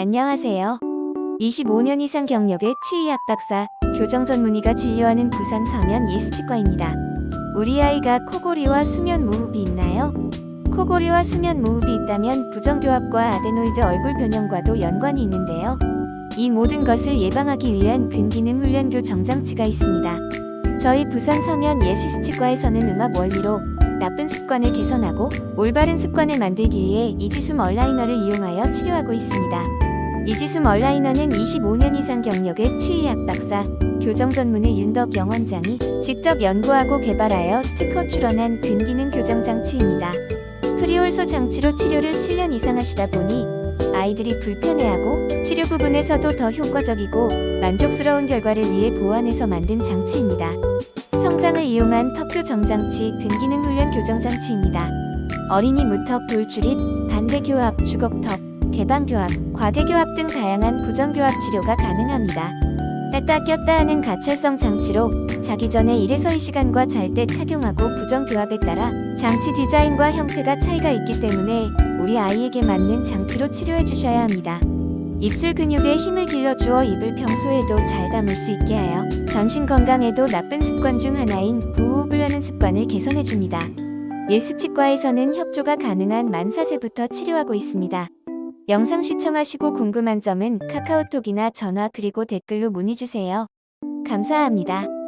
안녕하세요. 25년 이상 경력의 치의학 박사, 교정 전문의가 진료하는 부산 서면 예스치과입니다. 우리 아이가 코골이와 수면 무호흡이 있나요? 코골이와 수면 무호흡이 있다면 부정교합과 아데노이드 얼굴 변형과도 연관이 있는데요. 이 모든 것을 예방하기 위한 근기능 훈련 교정 장치가 있습니다. 저희 부산 서면 예스치과에서는 음압 원리로 나쁜 습관을 개선하고 올바른 습관을 만들기 위해 이지숨 얼라이너를 이용하여 치료하고 있습니다. 이지숨 얼라이너는 25년 이상 경력의 치의학 박사, 교정 전문의 윤덕영 원장이 직접 연구하고 개발하여 특허 출원한 근기능 교정 장치입니다. 프리홀소 장치로 치료를 7년 이상 하시다 보니 아이들이 불편해하고 치료 부분에서도 더 효과적이고 만족스러운 결과를 위해 보완해서 만든 장치입니다. 성장을 이용한 턱교 정장치 근기능 훈련 교정 장치입니다. 어린이 무턱 돌출입, 반대교합, 주걱턱, 개방교합, 과대교합 등 다양한 부정교합 치료가 가능합니다. 뺐다 꼈다 하는 가철성 장치로 자기 전에 1에서 2시간과 잘 때 착용하고 부정교합에 따라 장치 디자인과 형태가 차이가 있기 때문에 우리 아이에게 맞는 장치로 치료해 주셔야 합니다. 입술 근육에 힘을 길러주어 입을 평소에도 잘 다물 수 있게 하여 전신 건강에도 나쁜 습관 중 하나인 부호흡을 하는 습관을 개선해 줍니다. 예스치과에서는 협조가 가능한 만 4세부터 치료하고 있습니다. 영상 시청하시고 궁금한 점은 카카오톡이나 전화 그리고 댓글로 문의주세요. 감사합니다.